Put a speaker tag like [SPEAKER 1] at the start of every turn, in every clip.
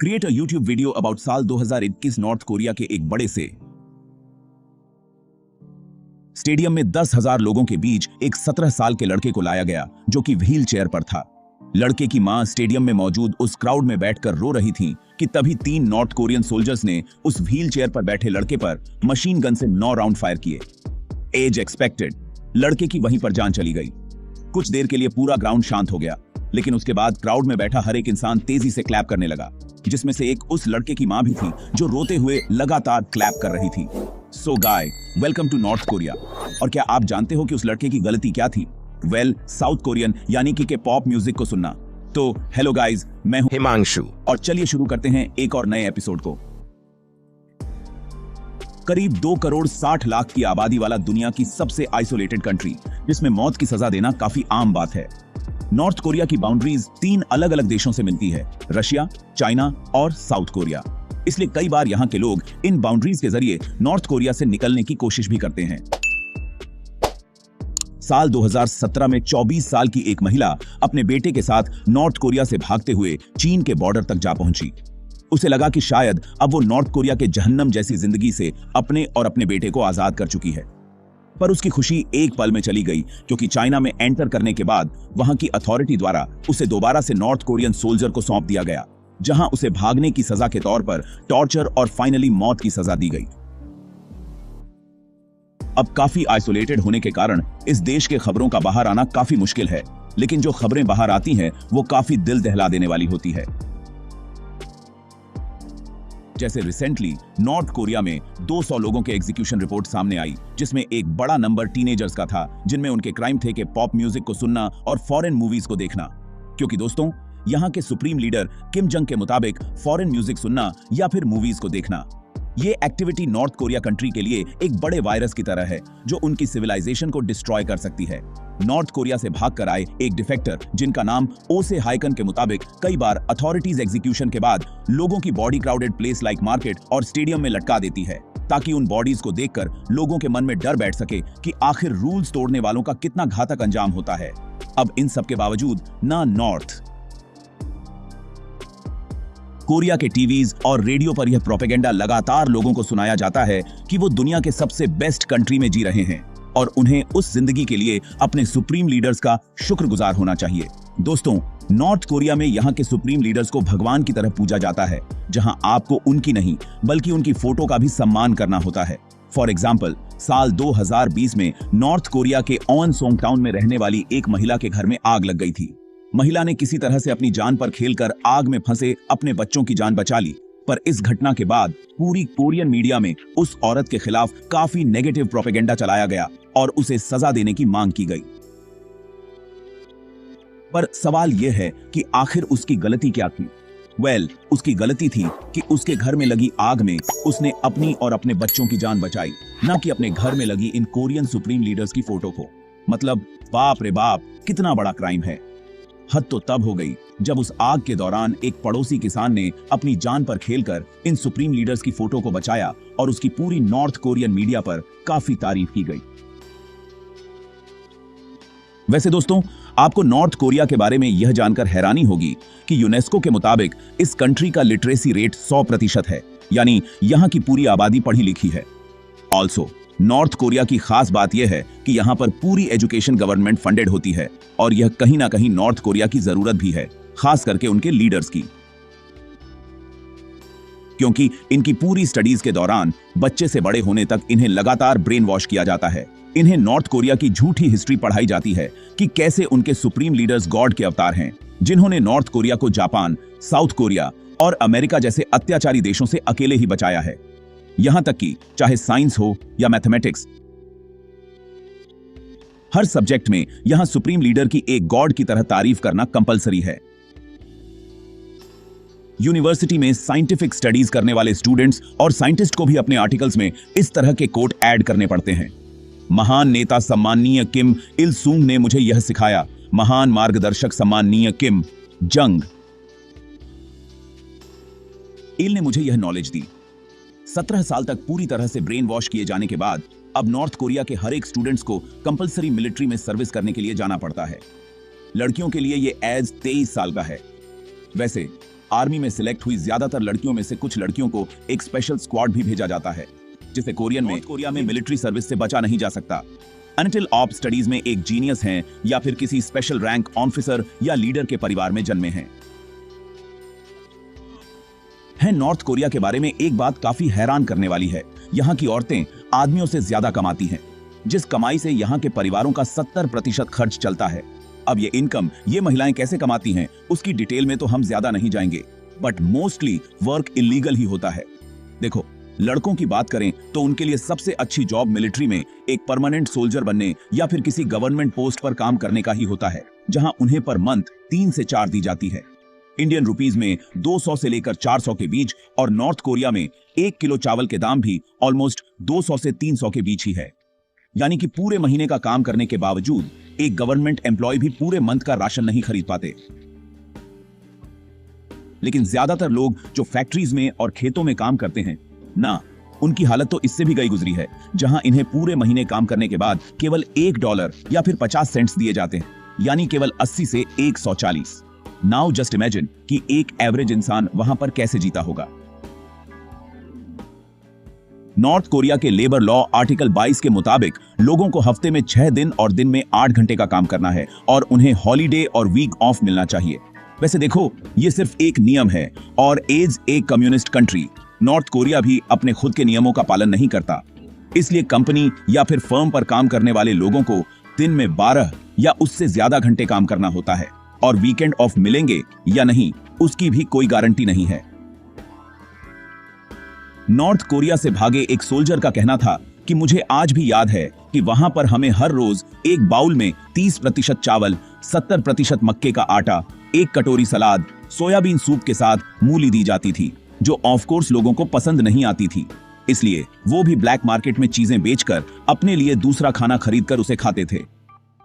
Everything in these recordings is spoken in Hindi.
[SPEAKER 1] Create a YouTube video about साल 2021 नॉर्थ कोरिया के एक बड़े से स्टेडियम में 10,000 लोगों के बीच एक 17 साल के लड़के को लाया गया जो कि व्हील चेयर पर था। लड़के की मां स्टेडियम में मौजूद उस क्राउड में बैठकर रो रही थी कि तभी 3 नॉर्थ कोरियन सोल्जर्स ने उस व्हील चेयर पर बैठे लड़के पर मशीन गन से 9 राउंड फायर किए। एज एक्सपेक्टेड, लड़के की वहीं पर जान चली गई। कुछ देर के लिए पूरा ग्राउंड शांत हो गया, लेकिन उसके बाद क्राउड में बैठा हर एक इंसान तेजी से क्लैप करने लगा, जिसमें से एक उस लड़के की मां भी थी जो रोते हुए लगातार क्लैप कर रही थी। सो गाय, वेलकम टू नॉर्थ कोरिया। और क्या आप जानते हो कि उस लड़के की गलती क्या थी? वेल, साउथ कोरियन यानी कि के पॉप म्यूजिक को सुनना। तो हेलो गाइज, मैं हूं
[SPEAKER 2] हिमांशु
[SPEAKER 1] और चलिए शुरू करते हैं एक और नए एपिसोड को। करीब 2 करोड़ 60 लाख की आबादी वाला दुनिया की सबसे आइसोलेटेड कंट्री, जिसमें मौत की सजा देना काफी आम बात है। नॉर्थ कोरिया की बाउंड्रीज 3 अलग अलग देशों से मिलती है, रशिया, चाइना और साउथ कोरिया। इसलिए कई बार यहाँ के लोग इन बाउंड्रीज के जरिए नॉर्थ कोरिया से निकलने की कोशिश भी करते हैं। साल 2017 में 24 साल की एक महिला अपने बेटे के साथ नॉर्थ कोरिया से भागते हुए चीन के बॉर्डर तक जा पहुंची। उसे लगा कि शायद अब वो नॉर्थ कोरिया के जहन्नम जैसी जिंदगी से अपने और अपने बेटे को आजाद कर चुकी है। पर उसकी खुशी एक पल में चली गई, क्योंकि चाइना में एंटर करने के बाद वहां की अथॉरिटी द्वारा उसे दोबारा से नॉर्थ कोरियन सोल्जर को सौंप दिया गया, जहां उसे भागने की सजा के तौर पर टॉर्चर और फाइनली मौत की सजा दी गई। अब काफी आइसोलेटेड होने के कारण इस देश के खबरों का बाहर आना काफी मुश्किल है, लेकिन जो खबरें बाहर आती हैं वो काफी दिल दहला देने वाली होती है। जैसे रिसेंटली नॉर्थ कोरिया में 200 लोगों के एग्जीक्यूशन रिपोर्ट सामने आई, जिसमें एक बड़ा नंबर टीनेजर्स का था, जिनमें उनके क्राइम थे कि पॉप म्यूजिक को सुनना और फॉरेन मूवीज को देखना। क्योंकि दोस्तों, यहाँ के सुप्रीम लीडर किम जंग के मुताबिक फॉरेन म्यूजिक सुनना या फिर मूवीज को देखना, ये एक्टिविटी नॉर्थ कोरिया कंट्री के लिए एक बड़े वायरस की तरह है जो उनकी सिविलाइजेशन को डिस्ट्रॉय कर सकती है। नॉर्थ कोरिया से भागकर आए एक डिफेक्टर, जिनका नाम ओसे हाइकन के मुताबिक कई बार अथॉरिटीज एग्जीक्यूशन के बाद लोगों की body crowded place like market और स्टेडियम में लटका देती है, ताकि उन बॉडीज को देखकर लोगों के मन में डर बैठ सके कि आखिर रूल्स तोड़ने वालों का कितना घातक अंजाम होता है। अब इन सब के बावजूद ना नॉर्थ कोरिया के टीवीज और रेडियो पर यह प्रोपेगेंडा लगातार लोगों को सुनाया जाता है कि वो दुनिया के सबसे बेस्ट कंट्री में जी रहे हैं और उन्हें उस जिंदगी के लिए अपने सुप्रीम लीडर्स का शुक्रगुजार होना चाहिए। दोस्तों, नॉर्थ कोरिया में यहाँ के सुप्रीम लीडर्स को भगवान की तरह पूजा जाता है, जहां आपको उनकी नहीं बल्कि उनकी फोटो का भी सम्मान करना होता है। फॉर एग्जाम्पल, साल 2020 में नॉर्थ कोरिया के ऑनसोंग टाउन में रहने वाली एक महिला के घर में आग लग गई थी। महिला ने किसी तरह से अपनी जान पर खेलकर आग में फंसे अपने बच्चों की जान बचा ली, पर इस घटना के बाद पूरी कोरियन मीडिया में उस औरत के खिलाफ काफी नेगेटिव प्रोपेगेंडा चलाया गया और उसे सजा देने की मांग की गई। पर सवाल यह है कि आखिर उसकी गलती क्या थी? वेल, उसकी गलती थी कि उसके घर में लगी आग में उसने अपनी और अपने बच्चों की जान बचाई, न कि अपने घर में लगी इन कोरियन सुप्रीम लीडर्स की फोटो को। मतलब बाप रे बाप, कितना बड़ा क्राइम है। हद तो तब हो गई जब उस आग के दौरान एक पड़ोसी किसान ने अपनी जान पर खेलकर इन सुप्रीम लीडर्स की फोटो को बचाया और उसकी पूरी नॉर्थ कोरियन मीडिया पर काफी तारीफ की गई। वैसे दोस्तों, आपको नॉर्थ कोरिया के बारे में यह जानकर हैरानी होगी कि यूनेस्को के मुताबिक इस कंट्री का लिटरेसी रेट 100% है, यानी यहाँ की पूरी आबादी पढ़ी लिखी है। ऑल्सो नॉर्थ कोरिया की खास बात यह है कि यहाँ पर पूरी एजुकेशन गवर्नमेंट फंडेड होती है और यह कहीं ना कहीं नॉर्थ कोरिया की जरूरत भी है, खास करके उनके लीडर्स की, क्योंकि इनकी पूरी स्टडीज के दौरान बच्चे से बड़े होने तक इन्हें लगातार ब्रेन वॉश किया जाता है। इन्हें नॉर्थ कोरिया की झूठी हिस्ट्री पढ़ाई जाती है कि कैसे उनके सुप्रीम लीडर्स गॉड के अवतार हैं, जिन्होंने नॉर्थ कोरिया को जापान, साउथ कोरिया और अमेरिका जैसे अत्याचारी देशों से अकेले ही बचाया है। यहां तक कि चाहे साइंस हो या मैथमेटिक्स, हर सब्जेक्ट में यहां सुप्रीम लीडर की एक गॉड की तरह तारीफ करना कंपलसरी है। यूनिवर्सिटी में साइंटिफिक स्टडीज करने वाले स्टूडेंट्स और साइंटिस्ट को भी अपने आर्टिकल्स में इस तरह के कोट ऐड करने पड़ते हैं। महान नेता सम्माननीय किम इल सूंग ने मुझे यह सिखाया, महान मार्गदर्शक सम्माननीय किम जंग इल ने मुझे यह नॉलेज दी। 17 साल तक पूरी तरह से ब्रेन वॉश किए जाने के बाद अब नॉर्थ कोरिया के हर एक स्टूडेंट्स को कंपलसरी मिलिट्री में सर्विस करने के लिए जाना पड़ता है। लड़कियों के लिए यह एज 23 साल का है। वैसे आर्मी में सिलेक्ट हुई ज्यादातर लड़कियों में से कुछ लड़कियों को एक स्पेशल स्क्वाड भी भेजा जाता है, जिसे कोरिया में मिलिट्री सर्विस से बचा नहीं जा सकता। अनटिल आप स्टडीज में एक जीनियस हैं या फिर किसी स्पेशल रैंक ऑफिसर या लीडर के परिवार में जन्मे हैं। नॉर्थ कोरिया के बारे में एक बात काफी हैरान करने वाली है। यहाँ की औरतें आदमियों से ज्यादा कमाती हैं, जिस कमाई से यहाँ के परिवारों का 70% खर्च चलता है। अब ये इनकम ये महिलाएं कैसे कमाती हैं उसकी डिटेल में तो हम ज्यादा नहीं जाएंगे, बट मोस्टली वर्क इलीगल ही होता है। देखो, लड़कों की बात करें तो उनके लिए सबसे अच्छी जॉब मिलिट्री में एक परमानेंट सोल्जर बनने या फिर किसी गवर्नमेंट पोस्ट पर काम करने का ही होता है, जहां उन्हें पर मंथ 3 से 4 दी जाती है। इंडियन रुपीज में 200 से लेकर 400 के बीच, और नॉर्थ कोरिया में 1 किलो चावल के दाम भी ऑलमोस्ट 200 से 300 के बीच ही है। यानी कि पूरे महीने का काम करने के बावजूद एक गवर्नमेंट एम्प्लॉय भी पूरे मंथ का राशन नहीं खरीद पाते। लेकिन ज्यादातर लोग जो फैक्ट्रीज में और खेतों में काम करते हैं ना, उनकी हालत तो इससे भी गई गुजरी है, जहां इन्हें पूरे महीने काम करने के बाद केवल $1 या फिर 50 सेंट्स दिए जाते हैं, यानी केवल 80 से 140। नाउ जस्ट इमेजिन कि एक एवरेज इंसान वहां पर कैसे जीता होगा। नॉर्थ कोरिया के लेबर लॉ आर्टिकल 22 के मुताबिक लोगों को हफ्ते में 6 दिन और दिन में 8 घंटे का काम करना है और उन्हें हॉलीडे और वीक ऑफ मिलना चाहिए। वैसे देखो, ये सिर्फ एक नियम है, और एज एक कम्युनिस्ट कंट्री नॉर्थ कोरिया भी अपने खुद के नियमों का पालन नहीं करता। इसलिए कंपनी या फिर फर्म पर काम करने वाले लोगों को दिन में 12 या उससे ज्यादा घंटे काम करना होता है, और वीकेंड ऑफ मिलेंगे या नहीं उसकी भी कोई गारंटी नहीं है। नॉर्थ कोरिया से भागे एक सोल्जर का कहना था कि मुझे आज भी याद है कि वहां पर हमें हर रोज एक बाउल में 30% चावल, 70% मक्के का आटा, एक कटोरी सलाद, सोयाबीन सूप के साथ मूली दी जाती थी, जो ऑफ कोर्स लोगों को पसंद नहीं आती थी। इसलिए वो भी ब्लैक मार्केट में चीजें बेचकर अपने लिए दूसरा खाना खरीदकर उसे खाते थे।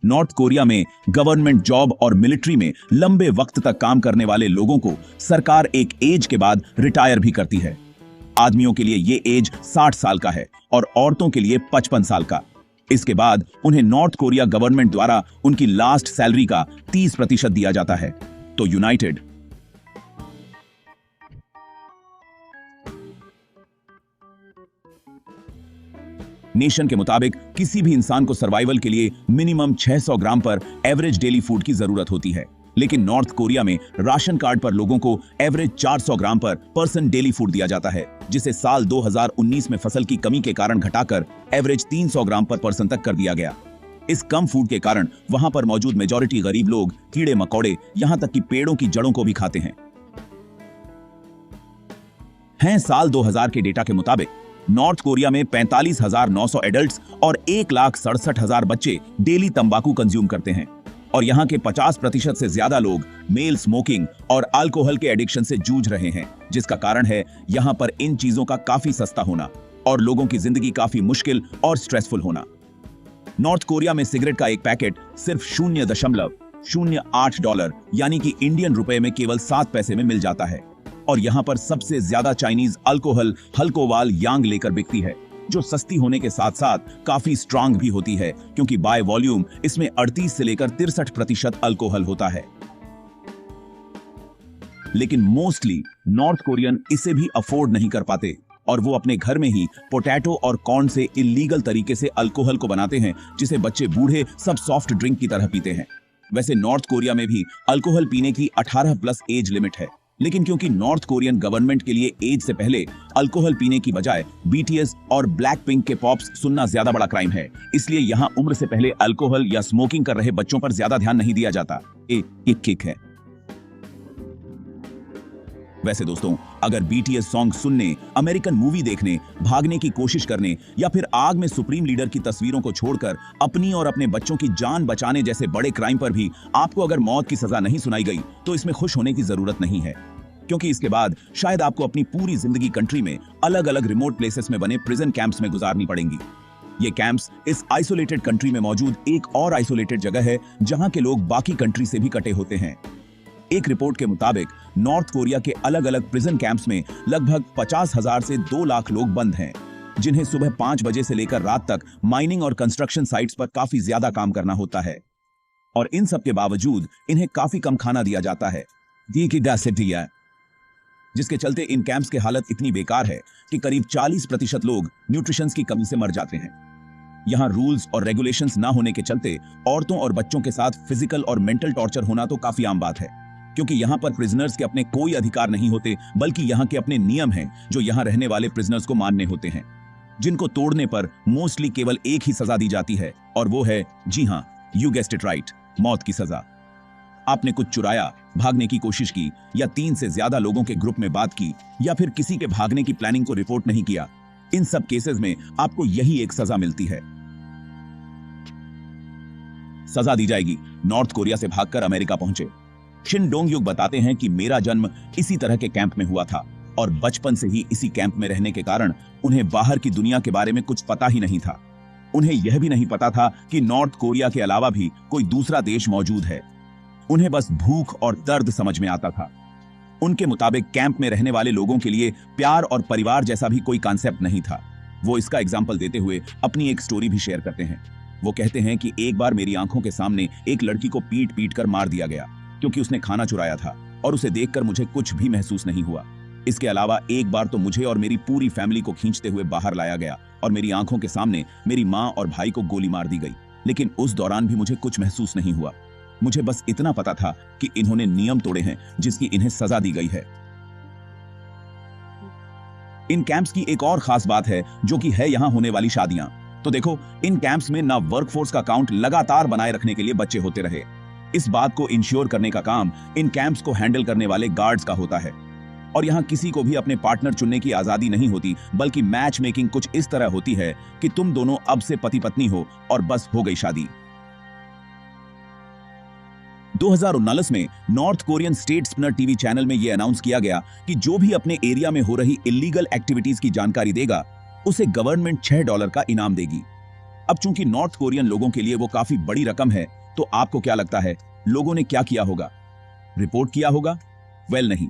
[SPEAKER 1] नॉर्थ कोरिया में गवर्नमेंट जॉब और मिलिट्री में लंबे वक्त तक काम करने वाले लोगों को सरकार एक एज के बाद रिटायर भी करती है। आदमियों के लिए ये एज 60 साल का है और औरतों के लिए 55 साल का। इसके बाद उन्हें नॉर्थ कोरिया गवर्नमेंट द्वारा उनकी लास्ट सैलरी का 30% दिया जाता है। तो यूनाइटेड नेशन के मुताबिक किसी भी इंसान को सर्वाइवल के लिए मिनिमम 600 ग्राम पर एवरेज डेली फूड की जरूरत होती है, लेकिन नॉर्थ कोरिया में राशन कार्ड पर लोगों को एवरेज 400 ग्राम पर पर्सन डेली फूड दिया जाता है, जिसे साल 2019 में फसल की कमी के कारण घटाकर एवरेज 300 ग्राम पर पर्सन तक कर दिया गया। इस कम फूड के कारण वहां पर मौजूद मेजॉरिटी गरीब लोग कीड़े मकोड़े, यहां तक कि पेड़ों की जड़ों को भी खाते हैं। साल 2000 के डेटा के मुताबिक नॉर्थ कोरिया में 45,900 एडल्ट्स और 1,67,000 बच्चे डेली तंबाकू कंज्यूम करते हैं, और यहाँ के 50% से ज्यादा लोग मेल स्मोकिंग और अल्कोहल के एडिक्शन से जूझ रहे हैं, जिसका कारण है यहाँ पर इन चीजों का काफी सस्ता होना और लोगों की जिंदगी काफी मुश्किल और स्ट्रेसफुल होना। नॉर्थ कोरिया में सिगरेट का एक पैकेट सिर्फ $0.08 यानी कि इंडियन रुपए में केवल 7 पैसे में मिल जाता है, और यहाँ पर सबसे ज्यादा चाइनीज अल्कोहल हल्कोवाल यांग लेकर बिकती है, जो सस्ती होने के साथ साथ काफी स्ट्रांग भी होती है, क्योंकि बाय वॉल्यूम इसमें 38 से लेकर 63% अल्कोहल होता है। लेकिन मोस्टली नॉर्थ कोरियन इसे भी अफोर्ड नहीं कर पाते, और वो अपने घर में ही पोटैटो और कॉर्न से इलीगल तरीके से अल्कोहल को बनाते हैं, जिसे बच्चे बूढ़े सब सॉफ्ट ड्रिंक की तरह पीते हैं। वैसे नॉर्थ कोरिया में भी अल्कोहल पीने की 18+ एज लिमिट है, लेकिन क्योंकि नॉर्थ कोरियन गवर्नमेंट के लिए एज से पहले अल्कोहल पीने की बजाय BTS और ब्लैक पिंक के पॉप्स सुनना ज्यादा बड़ा क्राइम है, इसलिए यहाँ उम्र से पहले अल्कोहल या स्मोकिंग कर रहे बच्चों पर ज्यादा ध्यान नहीं दिया जाता। एक किक है। वैसे दोस्तों, अगर BTS सॉन्ग सुनने, अमेरिकन मूवी देखने, भागने की कोशिश करने या फिर आग में सुप्रीम लीडर की तस्वीरों को छोड़कर अपनी और अपने बच्चों की जान बचाने जैसे बड़े क्राइम पर भी आपको अगर मौत की सजा नहीं सुनाई गई, तो इसमें खुश होने की जरूरत नहीं है, क्योंकि इसके बाद शायद आपको अपनी पूरी जिंदगी कंट्री में अलग अलग रिमोट प्लेसेस में बने प्रिजन कैंप्स में गुजारनी पड़ेंगी। ये कैंप्स इस आइसोलेटेड कंट्री में मौजूद एक और आइसोलेटेड जगह है, जहां के लोग बाकी कंट्री से भी कटे होते हैं। एक रिपोर्ट के मुताबिक नॉर्थ कोरिया के अलग अलग प्रिजन कैंप्स में लगभग 50,000 से 2 लाख लोग बंद हैं, जिन्हें सुबह 5 बजे से लेकर रात तक माइनिंग और कंस्ट्रक्शन साइट्स पर काफी ज्यादा काम करना होता है, और इन सब के बावजूद इन्हें काफी कम खाना दिया जाता है। जिसके चलते इन कैंप्स की हालत इतनी बेकार है कि करीब 40% लोग न्यूट्रिशन की कमी से मर जाते हैं। यहाँ रूल्स और रेगुलेशंस ना होने के चलते औरतों और बच्चों के साथ फिजिकल और मेंटल टॉर्चर होना तो काफी आम बात है, क्योंकि यहाँ पर प्रिजनर्स के अपने कोई अधिकार नहीं होते, बल्कि यहाँ के अपने नियम हैं जो यहाँ रहने वाले प्रिजनर्स को मानने होते हैं, जिनको तोड़ने पर मोस्टली केवल एक ही सजा दी जाती है, और वो है, जी हाँ, यू गेस्ड इट राइट, मौत की सजा। आपने कुछ चुराया, भागने की कोशिश की, या 3 से ज्यादा लोगों के ग्रुप में बात की, या फिर किसी के भागने की प्लानिंग को रिपोर्ट नहीं किया, इन सब केसेस में आपको यही एक सजा मिलती है। सजा दी जाएगी। नॉर्थ कोरिया से भागकर अमेरिका पहुंचे। शिन डोंग-युक बताते हैं कि मेरा जन्म इसी तरह के कैंप में हुआ था और बचपन से ही इसी कैंप में रहने के कारण उन्हें बाहर की दुनिया के बारे में कुछ पता ही नहीं था। उन्हें यह भी नहीं पता था कि नॉर्थ कोरिया के अलावा भी कोई दूसरा देश मौजूद है। उन्हें बस भूख और दर्द समझ में आता था। उनके मुताबिक कैंप में रहने वाले लोगों के लिए प्यार और परिवार जैसा भी कोई कॉन्सेप्ट नहीं था। वो इसका एग्जाम्पल देते हुए अपनी एक स्टोरी भी शेयर करते हैं। वो कहते हैं कि एक बार मेरी आंखों के सामने एक लड़की को पीट पीट कर मार दिया गया क्योंकि उसने खाना चुराया था, और उसे देखकर मुझे कुछ भी महसूस नहीं हुआ। इसके अलावा एक बार तो मुझे और मेरी पूरी फैमिली को खींचते हुए बाहर लाया गया और मेरी आंखों के सामने मेरी माँ और भाई को गोली मार दी गई, लेकिन उस दौरान भी मुझे कुछ महसूस नहीं हुआ। मुझे बस इतना पता था कि इन्होंने नियम तोड़े हैं जिसकी इन्हें सजा दी गई है। इन कैंप्स की एक और खास बात है जो कि है यहाँ होने वाली शादियां। तो देखो, इन कैंप्स में ना वर्कफोर्स का काउंट लगातार बनाए रखने के लिए बच्चे होते रहे। इस बात को इंश्योर करने का काम इन कैंप्स को हैंडल करने वाले गार्ड्स का होता है। और यहाँ किसी को भी अपने पार्टनर चुनने की आजादी नहीं होती, बल्कि मैच मेकिंग कुछ इस तरह होती है कि तुम दोनों अब से पति पत्नी हो और बस हो गई शादी। 2019 में north Korean state spinner TV channel में यह अनाउंस किया गया कि जो भी अपने एरिया में हो रही इलीगल एक्टिविटीज की जानकारी देगा, उसे गवर्नमेंट $6 का इनाम देगी। अब चूंकि नॉर्थ कोरियन लोगों के लिए वो काफी बड़ी रकम है, तो आपको क्या लगता है लोगों ने क्या किया होगा? रिपोर्ट किया होगा? वेल नहीं,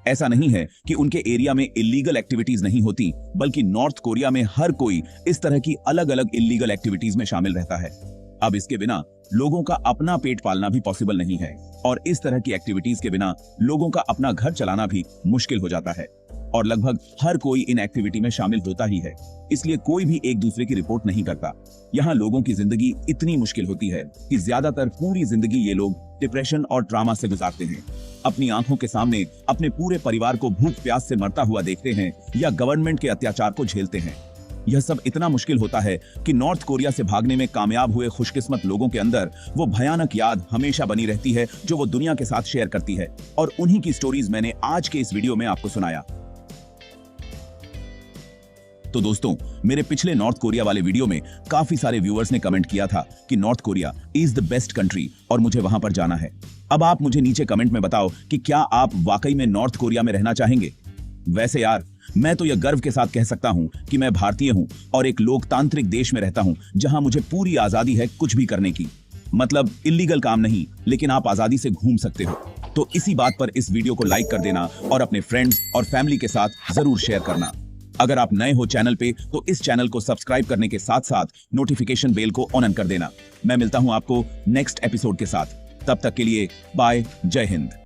[SPEAKER 1] ऐसा नहीं है कि उनके एरिया में इलीगल एक्टिविटीज नहीं होती, बल्कि नॉर्थ कोरिया में हर कोई इस तरह की अलग अलग इलीगल एक्टिविटीज में शामिल रहता है। अब इसके बिना लोगों का अपना पेट पालना भी पॉसिबल नहीं है, और इस तरह की एक्टिविटीज के बिना लोगों का अपना घर चलाना भी मुश्किल हो जाता है, और लगभग हर कोई इन एक्टिविटी में शामिल होता ही है। इसलिए कोई भी एक दूसरे की रिपोर्ट नहीं करता। यहाँ लोगों की जिंदगी इतनी मुश्किल होती है कि ज्यादातर पूरी जिंदगी ये लोग डिप्रेशन और ट्रामा से गुजारते हैं। अपनी आंखों के सामने अपने पूरे परिवार को भूख प्यास से मरता हुआ देखते हैं या गवर्नमेंट के अत्याचार को झेलते हैं। यह सब इतना मुश्किल होता है कि नॉर्थ कोरिया से भागने में कामयाब हुए खुशकिस्मत लोगों के अंदर वो भयानक याद हमेशा बनी रहती है जो वो दुनिया के साथ शेयर करती है, और उन्हीं की स्टोरीज मैंने आज के इस वीडियो में आपको सुनाया। तो दोस्तों, मेरे पिछले नॉर्थ कोरिया वाले वीडियो में काफी सारे व्यूअर्स ने कमेंट किया था कि north Korea is the best country और मुझे वहां पर जाना है। अब आप मुझे नीचे कमेंट में बताओ कि क्या आप वाकई में नॉर्थ कोरिया में रहना चाहेंगे? वैसे यार, मैं तो यह गर्व के साथ कह सकता हूं कि मैं भारतीय हूं और एक लोकतांत्रिक देश में रहता हूं जहां मुझे पूरी आजादी है कुछ भी करने की। मतलब इलीगल काम नहीं, लेकिन आप आजादी से घूम सकते हो। तो इसी बात पर इस वीडियो को लाइक कर देना और अपने फ्रेंड्स और फैमिली के साथ जरूर शेयर करना। अगर आप नए हो चैनल पे तो इस चैनल को सब्सक्राइब करने के साथ साथ नोटिफिकेशन बेल को ऑन कर देना। मैं मिलता हूं आपको नेक्स्ट एपिसोड के साथ। तब तक के लिए बाय, जय हिंद।